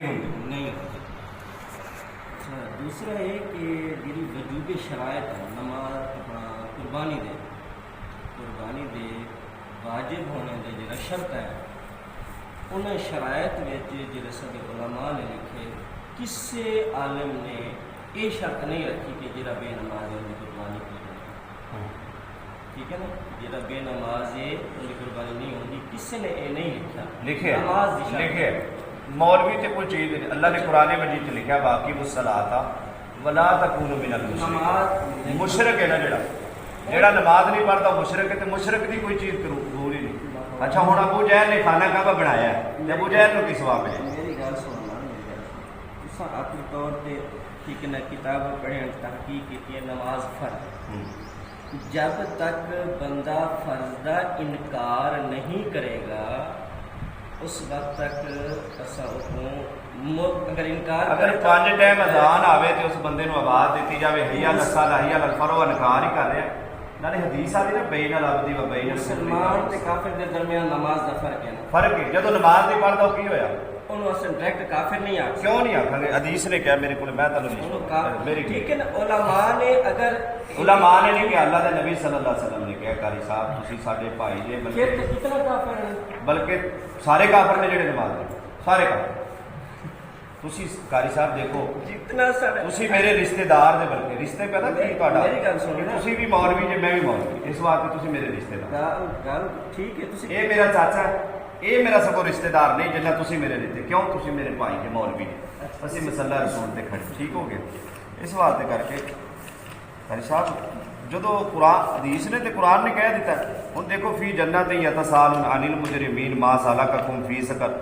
نہیں ہوتی۔ اچھا دوسرا ہے کہ جی وجوب شرائط نماز قربانی دے واجب ہونے دے جڑا شرط ہے انہیں شرائط جڑے سب علماء نے لکھے کسے عالم نے یہ شرط نہیں رکھی کہ جڑا بے نماز ہے ان کی قربانی کی جائے، ٹھیک ہے نا، جڑا بے نماز ہے ان کی قربانی نہیں ہوگی، کسی نے یہ نہیں لکھا نماز دی شرط لکھے مولوی تے کوئی چیز نہیں، اللہ نے قرآن مجید لکھا باقی الصلاۃ ولا تکونوا من المشرکین، مشرک ہے نا جڑا نماز نہیں پڑھتا مشرک ہے، تے مشرک دی کوئی چیز قبول ہی نہیں۔ اچھا ہوں ابو جہل نے خانہ کعبہ بنایا ہے تے ابو جہل کو کس ثواب ملے؟ میری گل سننا، تساں اپنے طور تے ٹھیک ہے نا کتاب پڑھیں تحقیق کی نماز فرض، جب تک بندہ فرض کا انکار نہیں کرے گا اس وقت تک اگر انکار اگر 5 ٹائم اذان آوے تو اس بندے نو آواز دیتی جاوے حی علی الصلاۃ حی علی الفلاح، وہ انکار ہی کر رہا ہے۔ نالے حدیث آ رہی نا بین العبد و بین مسلمان تے کافر دے درمیان نماز دا فرق ہے نا، فرق ہے، جدو نماز نہیں پڑھتا وہ کی ہویا؟ انہوں اصل ڈائریکٹ کافر نہیں آ کیوں نہیں آکھاں گے؟ حدیث نے کہا میرے کو میں تعلق میری ٹھیک ہے نا، علماء نے اگر علماء نے نہیں کہا، اللہ کے نبی صلی اللہ علیہ وسلم نے کہا قاری صاحب تسی ساڈے بھائی جے، پھر تو کتنا کافر ہے، بلکہ سارے کافر نے جڑے نماز پڑھے سارے کافر۔ تسی قاری صاحب دیکھو جتنا سارے تسی میرے رشتہ دار دے، بلکہ رشتے پتہ کی تہاڈا، میری گل سنو نا، تسی بھی مولوی جے میں بھی مولوی، اس واسطے تسی میرے رشتہ دار۔ گل ٹھیک ہے، تسی اے میرا چاچا ہے، اے میرا سگو رشتہ دار نہیں جنہ تسی میرے رشتے، کیوں تسی میرے بھائی کے مولوی نے، اسی مسئلہ رسول تے کھڑے، ٹھیک ہو گئے۔ اس واسطے کر کے قاری صاحب جدو قرآن حدیث نے تے قرآن نے کہہ دیتا ہے، ہن دیکھو فی جنت یتساءلون عن المجرمین ما سلککم فی سقر،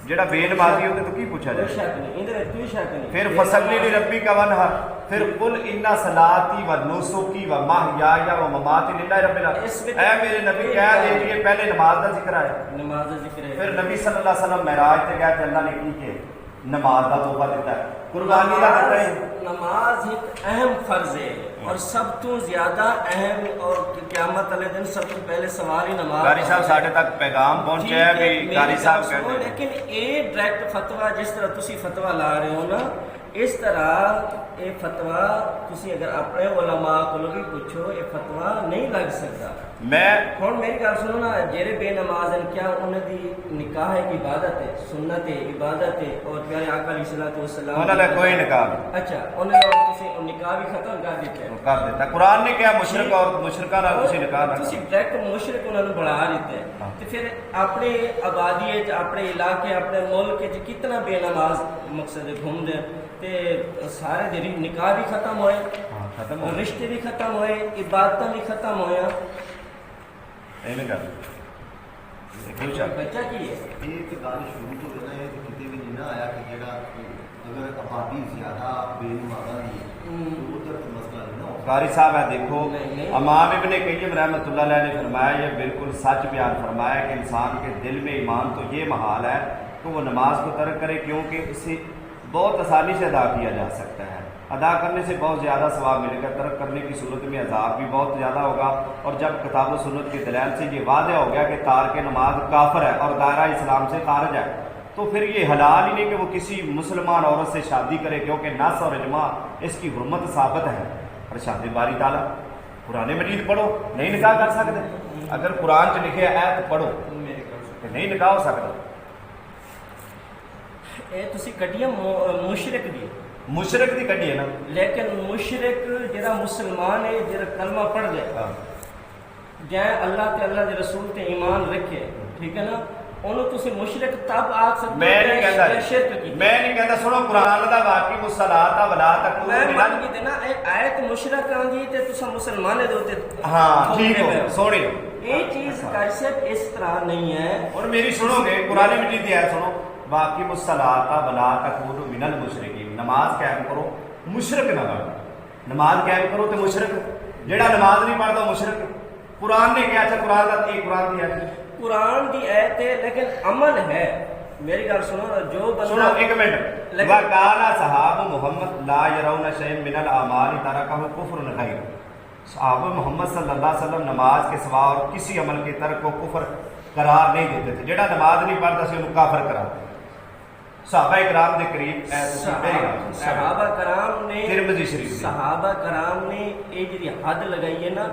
جڑا بے نمازی ہوتے تو کی پوچھا جائے؟ کوئی شک نہیں، اندر کوئی شک نہیں۔ پھر فصلی لربک وانحر، پھر قل ان صلاتی و نسکی و محیای و مماتی للہ رب العالمین، اے میرے نبی کہہ دیجئے پہلے نماز کا ذکر ہے، نماز کا ذکر ہے، پھر نبی صلی اللہ علیہ وسلم معراج تے گئے تے اللہ نے کی کہ نماز کا تحفہ دیتا ہے، قربانی کا دیتا ہے۔ نماز ایک اہم فرض ہے اور سب تو زیادہ اہم، اور قیامت والے دن سب تو پہلے سوال ہی نماز۔ قاری صاحب ساڈے تک پیغام پہنچا ہے بھی قاری صاحب کہتے ہیں، لیکن یہ ڈائریکٹ فتویٰ جس طرح تسی فتویٰ لا رہے ہو نا، اس طرح یہ فتویٰ تسی اگر اپنے علماء کو بھی پوچھو یہ فتویٰ نہیں لگ سکتا۔ میں ہوں میری گل سنو نا، جہے بے نماز ہیں کیا انہوں دی نکاح ایک عبادت ہے، سنت ہے، عبادت ہے، اور پیارے آقا علیہ الصلوۃ والسلام انہوں نے کوئی نکاح نہیں اچھا انہوں نے نکاح بھی ختم کر دیتا ہے، کر دیتا، قرآن نے کیا مشرک اور مشرکہ نال تسی نکاح نہ تسی کرو۔ ڈائریکٹ مشرک انہوں نے بڑھا دیتا ہے، تو پھر اپنے آبادی اپنے علاقے اپنے ملک کتنا بے نماز مقصد گھوم دے تے سارے دن نکاح بھی ختم ہوئے، ختم ہو رشتے بھی ختم ہوئے، عبادتیں بھی ختم ہوئے، ایویں کر بچہ کی ہے ایک گل شروع تو ہونا ہے کتنے بھی نہیں نہ آیا کہ جڑا اگر آبادی زیادہ بے نمازاں دی ہے تو ادھر تو مسئلہ نہیں نہ ہو۔ قاری صاحب ہے دیکھو امام ابن قیم رحمۃ اللہ علیہ نے فرمایا، یہ بالکل سچ بیان فرمایا کہ انسان کے دل میں ایمان تو یہ محال ہے کہ وہ نماز کو ترک کرے، کیونکہ اسے بہت آسانی سے ادا کیا جا سکتا ہے، ادا کرنے سے بہت زیادہ ثواب ملے گا، ترک کرنے کی صورت میں عذاب بھی بہت زیادہ ہوگا۔ اور جب کتاب و سنت کے دلائل سے یہ واضح ہو گیا کہ تارک نماز کافر ہے اور دائرہ اسلام سے خارج ہے، تو پھر یہ حلال ہی نہیں کہ وہ کسی مسلمان عورت سے شادی کرے، کیونکہ نص اور اجماع اس کی حرمت ثابت ہے۔ ارشاد باری تعالیٰ قرآن مجید پڑھو، نہیں نکاح کر سکتے، اگر قرآن چ لکھے ہے تو پڑھو کہ نہیں نکاح ہو سکتا۔ یہ تسی کٹیاں مشرک دی، مشرک دی کڈی ہے نا، لیکن مشرک جڑا مسلمان ہے جڑا کلمہ پڑھ دے جائے اللہ تے اللہ دے رسول تے ایمان رکھے، ٹھیک ہے نا، انہوں تسی مشرک تب آکھ سکتے میں نہیں کہتا، شرک کی، میں نہیں کہتا، سنو قرآن دا واقعی الصلاۃ ولا تکونوا میں من مان کی دینا اے آیت مشرک آندی تے تسا مسلمانے دے ہوتے ہاں ٹھیک ہو سوڑی یہ چیز کانسیپٹ اس طرح نہیں ہے۔ اور میری سنو گے قرآن مجید کی آیت سنو، باقی الصلاۃ ولا تکونوا من المشرکین، نماز قائم کرو مشرک نہ بنو، نماز قائم کرو تو مشرک، جڑا نماز نہیں پڑھتا مشرک۔ قرآن نے کیا، اچھا قرآن کا قرآن کی آیت، قرآن دی آیت ہے لیکن عمل ہے، میری گل سنو، جو سنو بندہ ایک منٹ، وَقَالَ صحابہ محمد لا يرون شيئا من الاعمال ترکہ کفر غیر، صحابہ محمد صلی اللہ علیہ وسلم نماز کے سوا اور کسی عمل کے ترک کو کفر قرار نہیں دیتے تھے، جڑا نماز نہیں پڑھتا سی انہوں کافر قرار دیتے۔ صحابہ اکرام دے قریب صحابہ کرام نے ترمذی شریف صحابہ کرام نے یہ جی حد لگائی ہے نا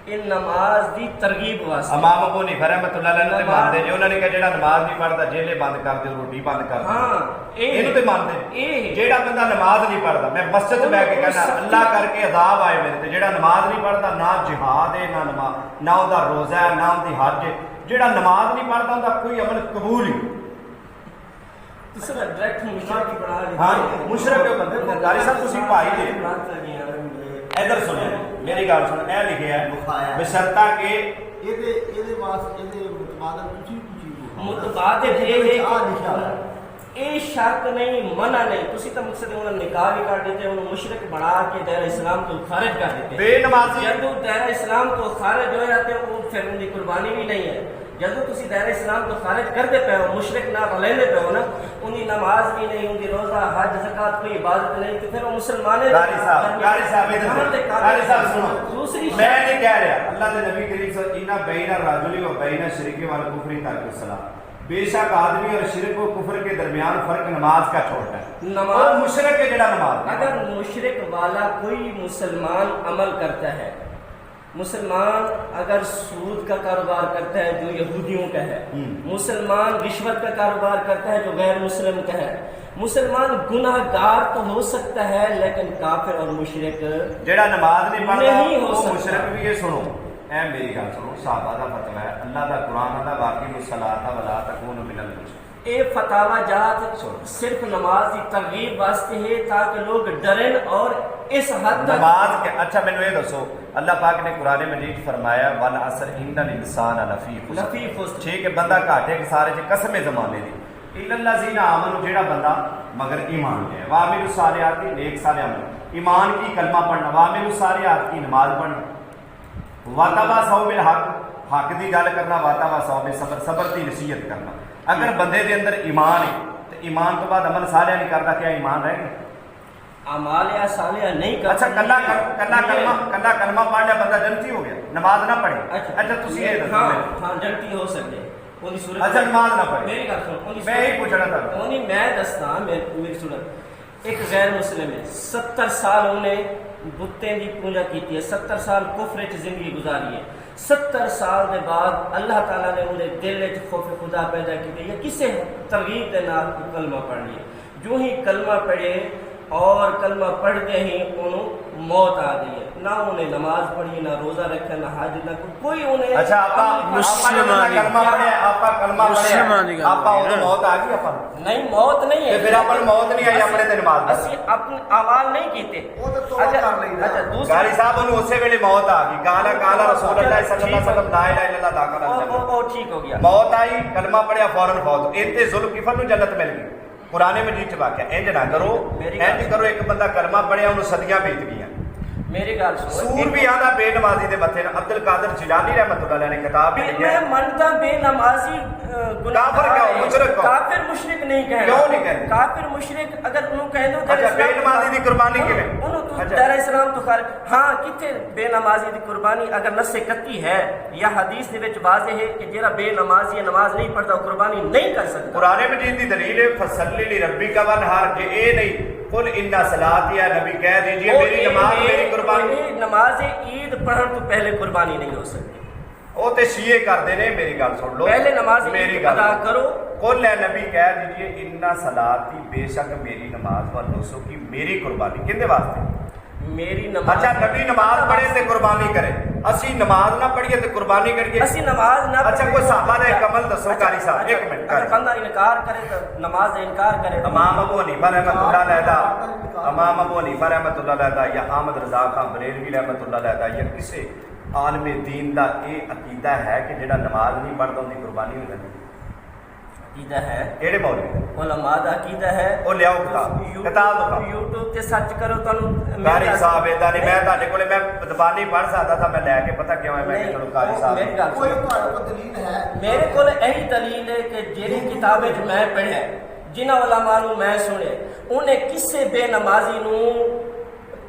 یہ نماز دی ترغیب واسطے امام ابو حنیفہ رحمۃ اللہ علیہ نے مانتے جو انہوں نے کہا جڑا نماز نہیں پڑھتا جیلے بند کر دے روٹی بند کر دے ہاں اینو تے مانتے جیڑا بندہ نماز نہیں پڑھتا میں مسجد بیٹھ کے کہنا اللہ کر کے عذاب آئے میرے تے جیڑا نماز نہیں پڑھتا نہ جہاد ہے نہ نماز نہ اوندا روزہ ہے نہ اوندا حج ہے جیڑا نماز نہیں پڑھتا اوندا کوئی عمل قبول ہی تسا ڈائریکٹ مشرک کی بنا رہے ہاں مشرک کے بندے قاری صاحب تسی بھائی جی ادھر سنیں میری گل سن اے لکھیا ہے بشرطہ کہ یہ واسطے متبادل متبادل یہ شرط نہیں منع نہیں تسی تو مقصد انہوں نے نکاح بھی کر دیتے انہوں مشرک بنا کے دائرہ اسلام تو خارج کر دیتے بے نمازی جدو دائرہ اسلام تو خارج ہو جاتے وہ پھر ان کی قربانی بھی نہیں ہے جدو تسی دائرہ اسلام تو خارج کرتے پہ ہو مشرک نہ لیندے پہ ہو نا ان کی نماز بھی نہیں ان کی روزہ حج زکات کوئی عبادت نہیں تو پھر وہ مسلمان قاری صاحب سنو دوسری میں نہیں کہہ رہا اللہ دے نبی کریم صلی اللہ علیہ وسلم بین الرجل و بین الشرک والکفر ترک الصلاۃ بے شک آدمی اور شرک و کفر کے درمیان فرق نماز کا چھوٹا ہے نماز مشرک ہے جڑا نماز اگر مشرک والا کوئی مسلمان عمل کرتا ہے مسلمان اگر سود کا کاروبار کرتا ہے جو یہودیوں کا ہے مسلمان رشوت کا کاروبار کرتا ہے جو غیر مسلم کا ہے مسلمان گناہ گار تو ہو سکتا ہے لیکن کافر اور مشرک جڑا نماز نہیں پڑھتا وہ مشرک بھی ہے سنو اے میری گل سنو صحابہ دا فتوی ہے اللہ دا قرآن دا باقی الصلاۃ ولا تکونوا من المشرکین اے فتاوا جات صرف نماز کی ترغیب واسطے ہے تاکہ لوگ ڈریں اور اس حد تک نماز کے اچھا مینوں یہ دسو اللہ پاک نے قرآن مجید فرمایا والعصر ان الانسان لفی خسر ٹھیک ہے بندہ گھاٹے کے سارے چ قسم زمانے دی الا الذین آمنوا جڑا بندہ مگر ایمان لے وعملوا الصالحات کی نیک صالح عمل ایمان کی کلمہ پڑھنا وعملوا الصالحات کی نماز پڑھنا وتواصوا بالحق حق دی گل کرنا وتواصوا بالصبر صبر دی نصیحت کرنا اگر بندے دے اندر ایمان ہے تو ایمان تو بعد عمل صالح نہیں کرتا کیا ایمان رہ گیا اعمال صالحہ نہیں کرتا اچھا کلا کلمہ پڑھ لیا بندہ جنتی ہو گیا نماز نہ پڑھے اچھا تسی یہ دسو ہاں جنتی ہو سکتے اونی صورت اچھا نماز نہ پڑھے میری گل سن میں یہی پوچھنا تھا اونی میں دستا میری صورت ایک غیر مسلم ہے 70 سال انہیں بتیں دی پوجا کیتی ہے 70 سال کفر وچ زندگی گزاری ہے 70 سال دے بعد اللہ تعالیٰ نے انہیں دل وچ خوف خدا پیدا کیتے یا کسے ترغیب دے نال کلمہ پڑھ لیا جو ہی کلمہ پڑھے اور کلمہ پڑھتے ہی انہوں موت آ گئی ہے نہ انہیں نماز پڑھی نہ روزہ رکھا نہ حج نہ کوئی انہیں اچھا کلمہ پڑھے آپ کلمہ پڑھے آپ موت آ گئی اپن نہیں موت نہیں ہے پھر اپن موت نہیں آئی اپنے تے نماز اسی اپنے اعمال نہیں کیتے اچھا دوسرا قاری صاحب انہوں اسی ویلے موت آ گئی کالا رسول اللہ صلی اللہ علیہ وسلم لا الہ الا اللہ داخل الجنہ وہ ٹھیک ہو گیا موت آئی کلمہ پڑھیا فوراً فوت انتے ظلم کفر نو جنت مل گئی قرآن مجید چ واقعہ انج نہ کرو انج کرو ایک بندہ کلمہ پڑھیا انہوں صدیاں بیت گیا میری گل سور بھی آدھا بے نمازی دے متھے عبد القادر جیلانی رحمۃ اللہ علیہ نے کتاب بھی لکھی ہے میں منتا بے نمازی کافر کہو مشرک کہو کافر مشرک نہیں کہنا کیوں نہیں کہنا کافر مشرک اگر انہوں کہہ دو اچھا بے نمازی دی قربانی کیویں انہوں تو دائرہ اسلام تو خارج ہاں کتے بے نمازی دی قربانی اگر نص قطعی ہے یا حدیث دے وچ واضح ہے کہ جڑا بے نمازی نماز نہیں پڑھتا وہ قربانی نہیں کر سکتا قرآن مجید دی دلیل ہے فصلی لربک وانحر کہ اے نہیں قل ان صلاتی یا نبی کہہ دیجئے میری نماز میری قربانی نماز عید پڑھن تو پہلے قربانی نہیں ہو سکتی وہ تے شیعہ کرتے نے میری گل سن لو پہلے نماز میری ادا کرو قل اے نبی کہہ دیجئے ان صلاتی بے شک میری نماز و نسکی میری قربانی کندے واسطے میری نماز اچھا نبی نماز پڑھے تے قربانی کرے اسی نماز نہ پڑھیے تے قربانی کریے اسی نماز نہ اچھا کوئی صحابہ نے ایک عمل دسو قاری صاحب ایک منٹ اگر بندہ انکار کرے تو نماز انکار کرے امام ابو حنیفہ رحمۃ اللہ علیہ امام ابو حنیفہ رحمۃ اللہ علیہ یا احمد رضا خان بریلوی رحمۃ اللہ علیہ یا کسی عالم دین دا یہ عقیدہ ہے کہ جڑا نماز نہیں پڑھتا ان کی قربانی ہو جاتی عقیدہ ہے کیڑے مولوی علماء دا عقیدہ ہے وہ لیاؤ کتاب دکھاؤ یوٹیوب تے سرچ کرو تانوں قاری صاحب ادا نہیں میں تہاڈے کولے میں زبانی پڑھ سکدا تھا میں لے کے پتہ کیوں ہے میں کہ چلو قاری صاحب کوئی دلیل ہے میرے کول یہی دلیل ہے کہ جہی کتاب وچ میں پڑھیا جنہاں علماء نوں میں سنے انہیں کسے بے نمازی نوں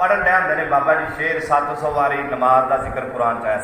ਪੜਨ ਦੇ ਹੁੰਦੇ ਨੇ ਬਾਬਾ ਜੀ ਸ਼ੇਰ 700 ਵਾਰੀ ਨਮਾਜ਼ ਦਾ ਜ਼ਿਕਰ ਕੁਰਾਨ ਚ ਆਇਆ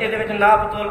ਇਹਦੇ ਵਿੱਚ ਨਾ ਬਤੌਲ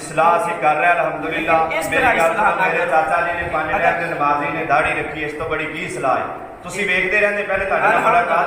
ਇਸਲਾਹ ਅਸੀਂ ਕਰ ਰਹੇ ਅਲਹਮਦੁਲਿਲਾ। ਇਸ ਮੇਰੀ ਤਰ੍ਹਾਂ ਗੱਲ ਇਸਲਾਹ ਸੁਣੋ, ਮੇਰੇ ਨਾ ਚਾਚਾ ਜੀ ਨੇ 5 ਟਾਈਮ ਦੇ ਨਮਾਜ਼ੀ ਨੇ ਦਾੜੀ ਰੱਖੀ, ਇਸ ਤੋਂ ਬੜੀ ਕੀ ਇਸਲਾਹ ਹੈ? ਤੁਸੀਂ ਵੇਖਦੇ ਰਹਿੰਦੇ ਪਹਿਲੇ ਤੁਹਾਡੇ ਨਾਲ ਮੁਲਾਕਾਤ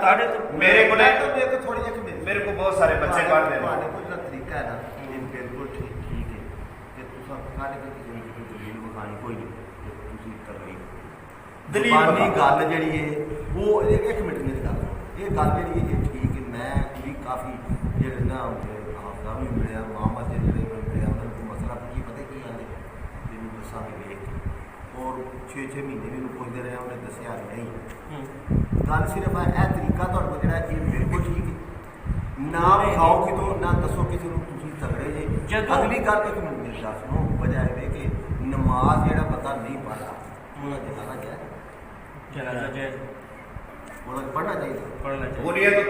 ਤੁਹਾਡੇ ਤੋਂ ਮੇਰੇ ਕੋਲ ਇੱਕ ਥੋੜੀ ਜਿਹੀ ਮੇਰੇ ਕੋਲ ਬਹੁਤ ਸਾਰੇ ਬੱਚੇ ਪੜ੍ਹਦੇ ਨੇ। ਤੁਹਾਡੇ ਕੋਲ ਜਿਹੜਾ ਤਰੀਕਾ ਹੈ ਨਾ ਇਹ ਬਿਲਕੁਲ ਠੀਕ ਹੈ ਕਿ ਤੁਸੀਂ ਸਾਡੇ ਕੋਲ ਕਿਸੇ ਨੂੰ ਕੋਈ ਦਲੀਲ ਵਿਖਾਣੀ ਕੋਈ ਨਹੀਂ ਤੇ ਤੁਸੀਂ ਕਰ ਰਹੀ ਦਲੀਲ ਜ਼ੁਬਾਨੀ ਵਿਖਾਓ। ਗੱਲ ਜਿਹੜੀ ਹੈ ਉਹ ਇੱਕ ਮਿੰਟ ਮੇਰੀ ਗੱਲ ਸੁਣੋ। ਇਹ ਗੱਲ ਜਿਹੜੀ ਹੈ ਠੀਕ ਹੈ। ਮੈਂ ਵੀ ਕਾਫੀ ਜਿਹੜੇ ਨਾ ਹਾਫਜ਼ਾਂ ਵੀ ਮਿਲਿਆ ਮੁਹੰਮਦ ਦੇ ਜਿਹੜੇ ਮਿਲਿਆ ਉਹਨਾਂ ਨੂੰ ਮਸਲਾ ਕੀ ਪਤਾ ਕੀ ਆਂਦੇ ਜਿਹਨੂੰ ਦੱਸਾਂਗੇ ਵੇਖ ਕੇ ਔਰ 6 ਮਹੀਨੇ ਮੈਨੂੰ ਪੁੱਛਦੇ ਰਹੇ ਉਹਨੇ ਦੱਸਿਆ ਨਹੀਂ। ਗੱਲ ਸਿਰਫ ਇਹ ਤਰੀਕਾ ਤੁਹਾਡੇ ਕੋਲ ਜਿਹੜਾ ਇਹ ਬਿਲਕੁਲ ਠੀਕ ਹੈ। ਨਾ ਖਾਓ ਕਿਤੋਂ ਨਾ ਦੱਸੋ ਕਿਸੇ ਨੂੰ ਤੁਸੀਂ ਤਗੜੇ ਜੇ। ਅਗਲੀ ਗੱਲ ਇੱਕ ਮਿੰਟ ਮੇਰੀ ਗੱਲ ਸੁਣੋ। ਵਜ੍ਹਾ ਇਹ ਕਿ ਨਮਾਜ਼ ਜਿਹੜਾ ਬੰਦਾ ਨਹੀਂ ਪੜ੍ਹਦਾ ਉਹਨਾਂ ਦੇ ਆਣਾ ਚਾਹੀਦਾ ਉਹਨਾਂ ਨੂੰ ਪੜ੍ਹਨਾ ਚਾਹੀਦਾ। ਬੁਨੀਅਤ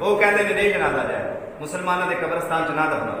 ਉਹ ਕਹਿੰਦੇ ਨੇ ਨਹੀਂ ਜਨਾਜ਼ਾ ਜਾਏ ਮੁਸਲਮਾਨਾਂ ਦੇ ਕਬਰਸਤਾਨ ਚ ਨਾ ਦਫਨਾਓ।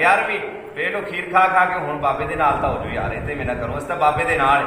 11ਵੀਂ ਪੇਟੋ ਖੀਰ ਖਾ ਖਾ ਕੇ ਹੁਣ ਬਾਬੇ ਦੇ ਨਾਲ ਤਾਂ ਹੋ ਜਾਓ ਯਾਰ ਇੱਥੇ ਮੇਨਾ ਕਰੋ, ਇਸ ਤਾਂ ਬਾਬੇ ਦੇ ਨਾਲ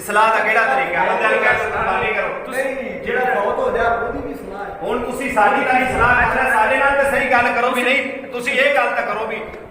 ਇਸਲਾਹ ਦਾ ਕਿਹੜਾ ਤਰੀਕਾ ਹੈ? ਬੰਦੇ ਨੂੰ ਕਹਿ ਕੁਰਬਾਨੀ ਕਰੋ। ਨਹੀਂ ਜਿਹੜਾ ਫੌਤ ਹੋ ਗਿਆ ਉਹਦੀ ਵੀ ਸਲਾਹ ਹੈ। ਹੁਣ ਤੁਸੀਂ ਸਾਡੀ ਤਾਂ ਸਲਾਹ ਰੱਖਣਾ, ਸਾਡੇ ਨਾਲ ਤਾਂ ਸਹੀ ਗੱਲ ਕਰੋ ਵੀ ਨਹੀਂ ਤੁਸੀਂ ਇਹ ਗੱਲ ਤਾਂ ਕਰੋ ਵੀ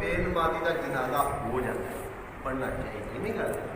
ਬੇਨਮਾਜ਼ੀ ਦਾ ਜਨਾਜ਼ਾ ਹੋ ਜਾਂਦਾ ਹੈ, ਪੜ੍ਹਨਾ ਚਾਹੀਦਾ। ਨਹੀਂ ਗੱਲ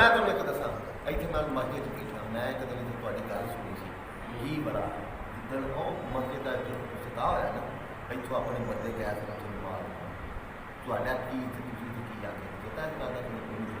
ਮੈਂ ਤੁਹਾਨੂੰ ਇੱਕ ਦੱਸਾਂ ਇੱਥੇ ਮੈਂ ਮਸਜਿਦ ਬੈਠਾ, ਮੈਂ ਇੱਕ ਦਿਨ ਤੁਹਾਡੀ ਗੱਲ ਸੁਣੀ ਸੀ ਕੀ ਬੜਾ ਜਿੱਦਣ ਉਹ ਮਸਜਿਦ ਦਾ ਸਿੱਧਾ ਹੋਇਆ ਨਾ ਇੱਥੋਂ ਆਪਣੇ ਬੰਦੇ ਗਏ ਤੇ ਉੱਥੇ ਮਾਰ ਤੁਹਾਡਾ ਕੀ ਤੁਸੀਂ ਕੀ ਆ ਕੇ ਪਤਾ ਹੈ ਤੁਹਾਡਾ ਕੋਈ ਨਹੀਂ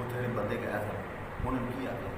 ਉੱਥੇ ਦੇ ਬੰਦੇ ਗਏ ਸਨ ਉਹਨਾਂ ਨੂੰ ਕੀ ਆ ਕੇ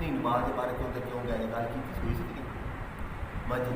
ਨਹੀਂ ਨਮਾਜ਼ ਦੇ ਬਾਰੇ ਕਿਉਂ ਗਏ ਗੱਲ ਕੀਤੀ ਹੋਈ ਸੀ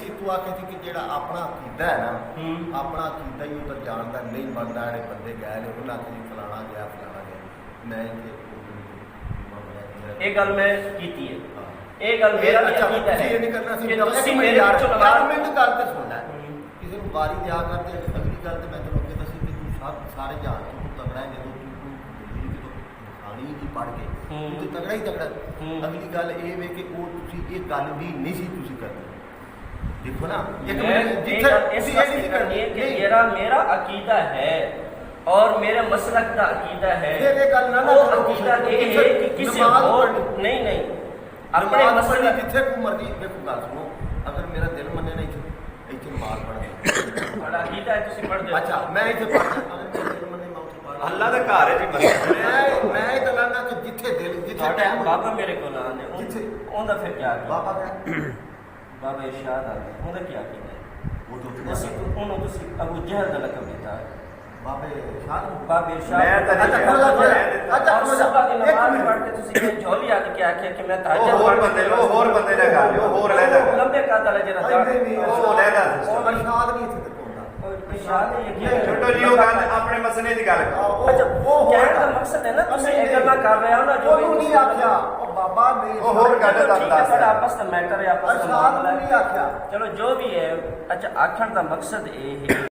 ਸੀ ਤੂੰ ਆਖੇ ਸੀ ਕਿ ਜਿਹੜਾ ਆਪਣਾ ਅਕੀਦਾ ਹੈ ਨਾ ਹੂੰ। ਆਪਣਾ ਅਕੀਦਾ ਹੀ ਉਧਰ ਜਾਣਦਾ ਨਹੀਂ ਮੰਨਦਾ ਜਿਹੜੇ ਬੰਦੇ ਗਏ ਨੇ ਉਹਨਾਂ ਕਿ ਫਲਾਣਾ ਗਿਆ ਫਲਾਣਾ ਗਿਆ ਮੈਂ ਇੱਥੇ ਇਹ ਗੱਲ ਮੈਂ ਕੀਤੀ ਹੈ, ਇਹ ਗੱਲ ਮੇਰਾ ਵੀ ਅੱਛਾ ਅਕੀਦਾ ਹੈ ਇਹ ਨਹੀਂ ਕਰਨਾ ਸੀ ਕਿ ਇੱਕ ਤੁਸੀਂ ਮਿੰਟ ਮੇਰੇ ਯਾਰ ਵਿੱਚੋਂ ਯਾਰ ਨਮਾਜ਼ ਮੈਨੂੰ ਗੱਲ ਤੇ ਸੁਣਦਾ ਕਿਸੇ ਨੂੰ ਵਾਰੀ ਦਿਆ ਕਰਦੇ ਅਗਲੀ ਗੱਲ ਤੇ ਮੈਂ ਤੈਨੂੰ ਅੱਗੇ ਦੱਸੀ ਕਿ ਤੂੰ ਸਾਰੇ ਜਹਾਨ ਤੋਂ ਤੂੰ ਤਗੜਾ ਹੈ ਜਦੋਂ ਤੂੰ ਖਾਣੀ ਦੀ ਪੜ ਕੇ ਤੂੰ ਤੇ ਤਗੜਾ ਹੀ ਤਗੜਾ ਅਗਲੀ ਗੱਲ ਇਹ ਵੇ ਕਿ ਉਹ ਤੁਸੀਂ ਇਹ ਗੱਲ ਵੀ ਨਹੀਂ ਸੀ ਤੁਸੀਂ ਕਰਦੇ ਦੇਖੋ ਨਾ ਇੱਕ ਮਿੰਟ ਇਸ ਵਾਸਤੇ ਕਰਨੀ ਹੈ ਕਿ ਮੇਰਾ ਅਕੀਦਾ ਹੈ اور میرے مسلک کا عقیدہ ہے وہ عقیدہ یہ ہے کہ کسی اور نہیں اپنے مسلک جتھے کو مرضی دیکھو گل سنو اگر میرا دل منے نہیں ایتھے مار پڑنا بڑا عقیدہ ہے تسی پڑھ دے اچھا میں ایتھے پڑھدا اگر میرا دل منے میں اوتھے پڑھ اللہ دا گھر ہے جی میں یہ گلاں نہ کہ جتھے دل جتھے بابا میرے کو آنے اوندا پھر کیا بابا کیا بابا ارشاد آنے اوندا کیا عقیدہ ہے وہ تو اسی انہوں تسی ابو جہل دا لقب دیتا ہے بابے ارشاد بابے ارشاد اچھا صبح کی نماز پڑھ کے تسی کہ جھولی آ کے کیا کہ میں تہجد اور بندے نہ گل اور لے لمبے قدر جڑا ਉਹ ਲਹਿਦਾ اور ارشاد نہیں تھے کوندا ارشاد یہ چھوٹو جی وہ گل اپنے مسئلے دی گل کرو اچھا وہ کہنے کا مقصد ہے نا تسی یہ گلا کر رہے ہو نا جو وہ نہیں آکھیا او بابا نہیں وہ ہور گل ٹھیک ہے دسدا بڑا آپس میں میٹر ہے آپس میں ارشاد معاملہ نہیں ہے آکھیا چلو جو بھی ہے اچھا آکھن دا مقصد یہ ہے